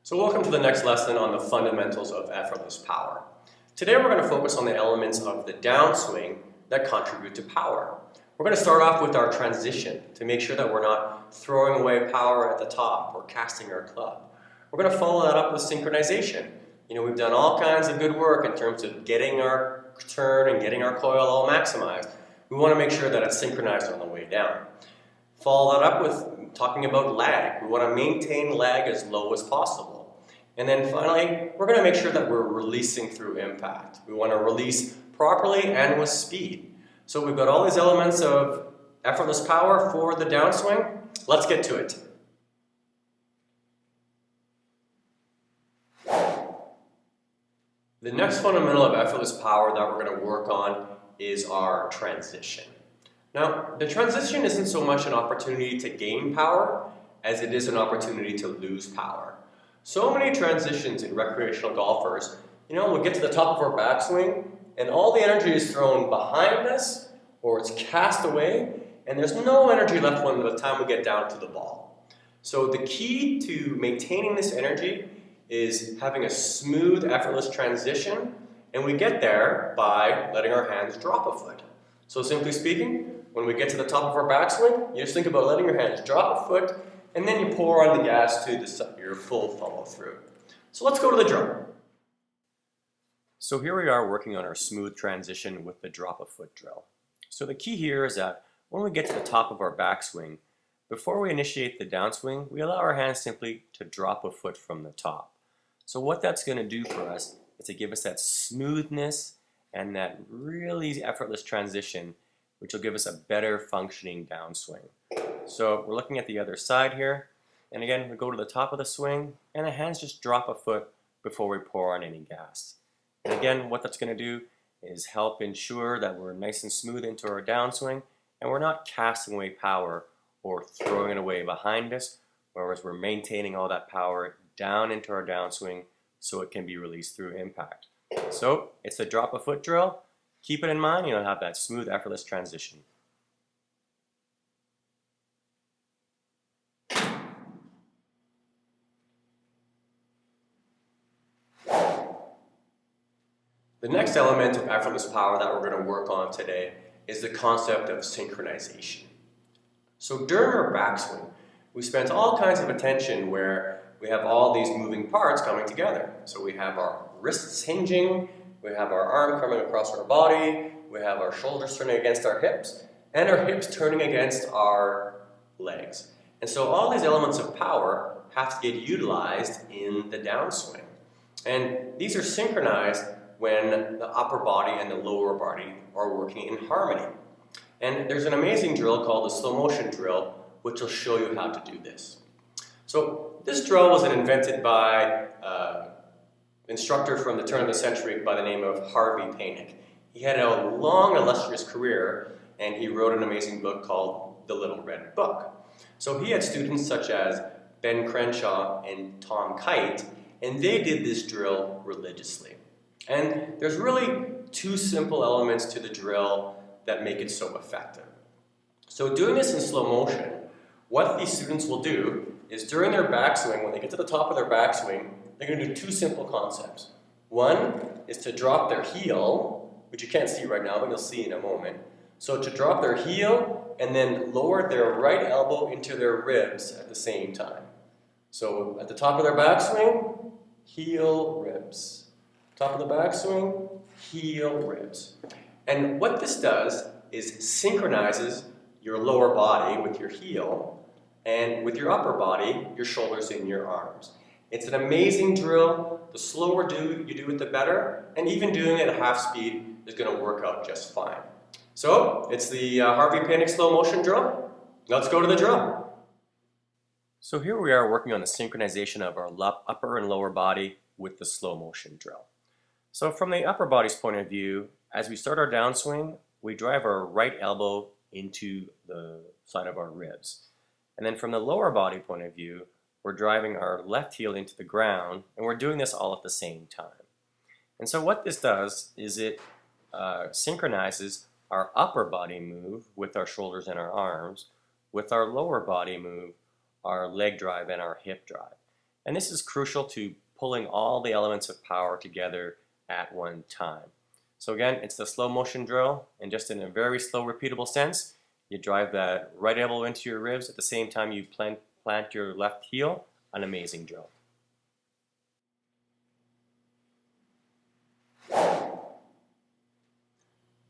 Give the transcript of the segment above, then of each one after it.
So welcome to the next lesson on the fundamentals of effortless power. Today we're going to focus on the elements of the downswing that contribute to power. We're going to start off with our transition to make sure that we're not throwing away power at the top or casting our club. We're going to follow that up with synchronization. We've done all kinds of good work in terms of getting our turn and getting our coil all maximized. We want to make sure that it's synchronized on the way down. Follow that up with talking about lag. We want to maintain lag as low as possible. And then finally, we're going to make sure that we're releasing through impact. We want to release properly and with speed. So we've got all these elements of effortless power for the downswing. Let's get to it. The next fundamental of effortless power that we're going to work on is our transition. Now, the transition isn't so much an opportunity to gain power as it is an opportunity to lose power. So many transitions in recreational golfers, we'll get to the top of our backswing and all the energy is thrown behind us or it's cast away and there's no energy left by the time we get down to the ball. So the key to maintaining this energy is having a smooth, effortless transition, and we get there by letting our hands drop a foot. So simply speaking, when we get to the top of our backswing, you just think about letting your hands drop a foot, and then you pour on the gas to your full follow through. So let's go to the drill. So here we are working on our smooth transition with the drop a foot drill. So the key here is that when we get to the top of our backswing, before we initiate the downswing, we allow our hands simply to drop a foot from the top. So what that's going to do for us is to give us that smoothness and that really effortless transition, which will give us a better functioning downswing. So we're looking at the other side here, and again we go to the top of the swing and the hands just drop a foot before we pour on any gas. And again, what that's going to do is help ensure that we're nice and smooth into our downswing and we're not casting away power or throwing it away behind us, whereas we're maintaining all that power down into our downswing so it can be released through impact. So it's the drop a foot drill. Keep it in mind, you'll have that smooth, effortless transition. The next element of effortless power that we're going to work on today is the concept of synchronization. So during our backswing, we spent all kinds of attention where we have all these moving parts coming together. So we have our wrists hinging, we have our arm coming across our body, we have our shoulders turning against our hips, and our hips turning against our legs. And so all these elements of power have to get utilized in the downswing. And these are synchronized when the upper body and the lower body are working in harmony. And there's an amazing drill called the slow motion drill, which will show you how to do this. So this drill was invented by an instructor from the turn of the century by the name of Harvey Paynick. He had a long, illustrious career, and he wrote an amazing book called The Little Red Book. So he had students such as Ben Crenshaw and Tom Kite, and they did this drill religiously. And there's really two simple elements to the drill that make it so effective. So doing this in slow motion, what these students will do is during their backswing, when they get to the top of their backswing, they're going to do two simple concepts. One is to drop their heel, which you can't see right now, but you'll see in a moment. So to drop their heel and then lower their right elbow into their ribs at the same time. So at the top of their backswing, heel, ribs. Top of the backswing, heel, ribs. And what this does is synchronizes your lower body with your heel and with your upper body, your shoulders and your arms. It's an amazing drill. The slower you do it, the better. And even doing it at half speed is going to work out just fine. So it's the Harvey Paynick slow motion drill. Let's go to the drill. So here we are working on the synchronization of our upper and lower body with the slow motion drill. So from the upper body's point of view, as we start our downswing, we drive our right elbow into the side of our ribs. And then from the lower body point of view, we're driving our left heel into the ground, and we're doing this all at the same time. And so what this does is it synchronizes our upper body move with our shoulders and our arms, with our lower body move, our leg drive and our hip drive. And this is crucial to pulling all the elements of power together at one time. So again, it's the slow motion drill, and just in a very slow, repeatable sense, you drive that right elbow into your ribs at the same time you plant your left heel. An amazing drill.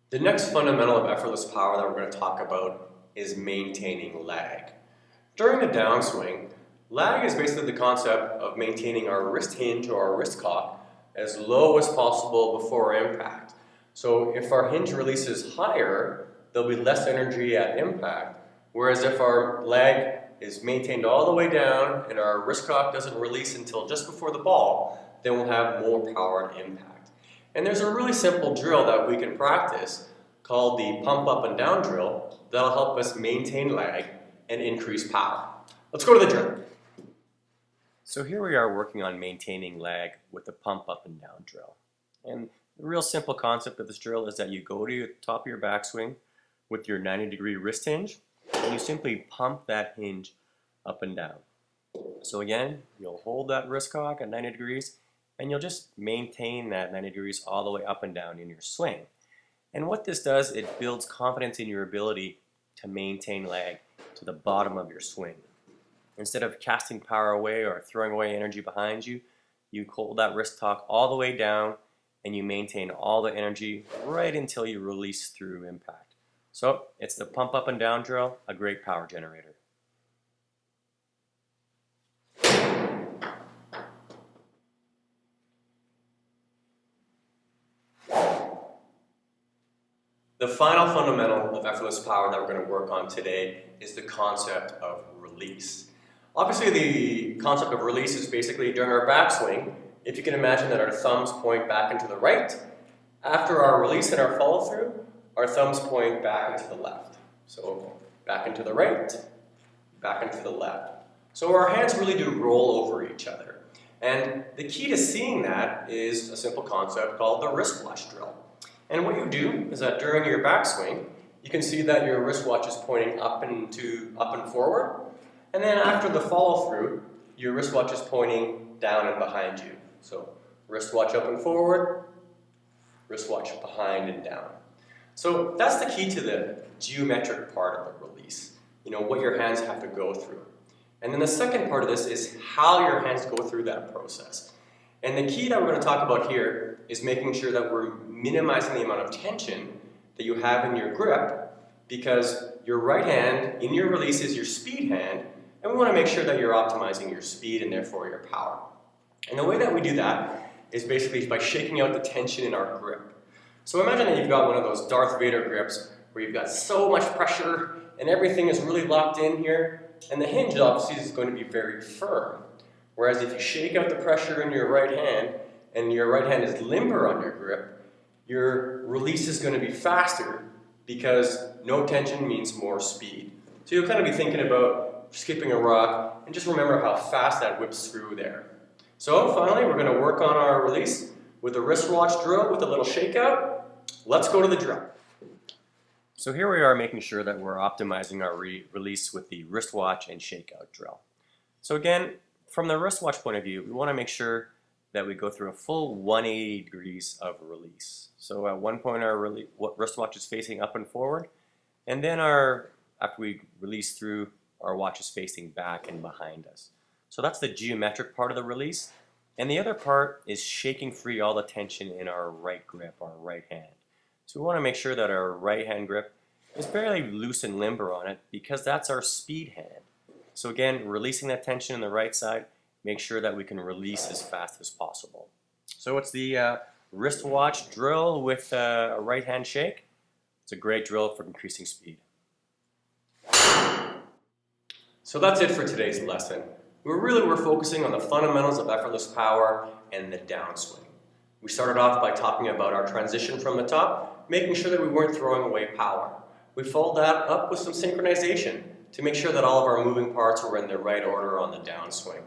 The next fundamental of effortless power that we're going to talk about is maintaining lag. During the downswing, lag is basically the concept of maintaining our wrist hinge or our wrist cock as low as possible before impact. So if our hinge releases higher, there'll be less energy at impact. Whereas if our lag is maintained all the way down and our wrist cock doesn't release until just before the ball, then we'll have more power at impact. And there's a really simple drill that we can practice called the pump up and down drill that'll help us maintain lag and increase power. Let's go to the drill. So here we are working on maintaining lag with the pump up and down drill. And the real simple concept of this drill is that you go to the top of your backswing with your 90-degree wrist hinge, and you simply pump that hinge up and down. So again, you'll hold that wrist cock at 90 degrees, and you'll just maintain that 90 degrees all the way up and down in your swing. And what this does, it builds confidence in your ability to maintain lag to the bottom of your swing. Instead of casting power away or throwing away energy behind you, you hold that wrist cock all the way down and you maintain all the energy right until you release through impact. So it's the pump up and down drill, a great power generator. The final fundamental of effortless power that we're going to work on today is the concept of release. Obviously, the concept of release is basically during our backswing, if you can imagine that our thumbs point back and to the right. After our release and our follow through, our thumbs point back and to the left. So back and to the right, back and to the left. So our hands really do roll over each other. And the key to seeing that is a simple concept called the wristwatch drill. And what you do is that during your backswing, you can see that your wristwatch is pointing up and forward. And then after the follow through, your wristwatch is pointing down and behind you. So wristwatch up and forward, wristwatch behind and down. So that's the key to the geometric part of the release. You know, what your hands have to go through. And then the second part of this is how your hands go through that process. And the key that we're going to talk about here is making sure that we're minimizing the amount of tension that you have in your grip, because your right hand in your release is your speed hand, and we want to make sure that you're optimizing your speed and therefore your power. And the way that we do that is basically by shaking out the tension in our grip. So imagine that you've got one of those Darth Vader grips where you've got so much pressure and everything is really locked in here, and the hinge obviously is going to be very firm. Whereas if you shake out the pressure in your right hand and your right hand is limber on your grip, your release is going to be faster because no tension means more speed. So you'll kind of be thinking about skipping a rock and just remember how fast that whips through there. So finally, we're going to work on our release with a wristwatch drill with a little shakeout. Let's go to the drill. So here we are making sure that we're optimizing our release with the wristwatch and shakeout drill. So again, from the wristwatch point of view, we want to make sure that we go through a full 180 degrees of release. So at one point our wristwatch is facing up and forward, and then after we release through, our watch is facing back and behind us. So that's the geometric part of the release. And the other part is shaking free all the tension in our right grip, our right hand. So we want to make sure that our right hand grip is fairly loose and limber on it, because that's our speed hand. So again, releasing that tension in the right side, make sure that we can release as fast as possible. So it's the wristwatch drill with a right hand shake. It's a great drill for increasing speed. So that's it for today's lesson. We're focusing on the fundamentals of effortless power and the downswing. We started off by talking about our transition from the top, making sure that we weren't throwing away power. We followed that up with some synchronization to make sure that all of our moving parts were in the right order on the downswing.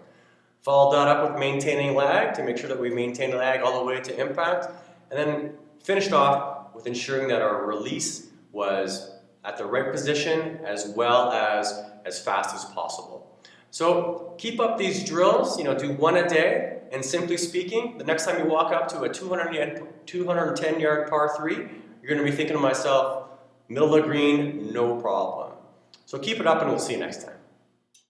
Followed that up with maintaining lag to make sure that we maintain lag all the way to impact, and then finished off with ensuring that our release was at the right position as well as fast as possible. So keep up these drills, do one a day, and simply speaking, the next time you walk up to a 210-yard par 3, you're going to be thinking to myself, middle of the green, no problem. So keep it up and we'll see you next time.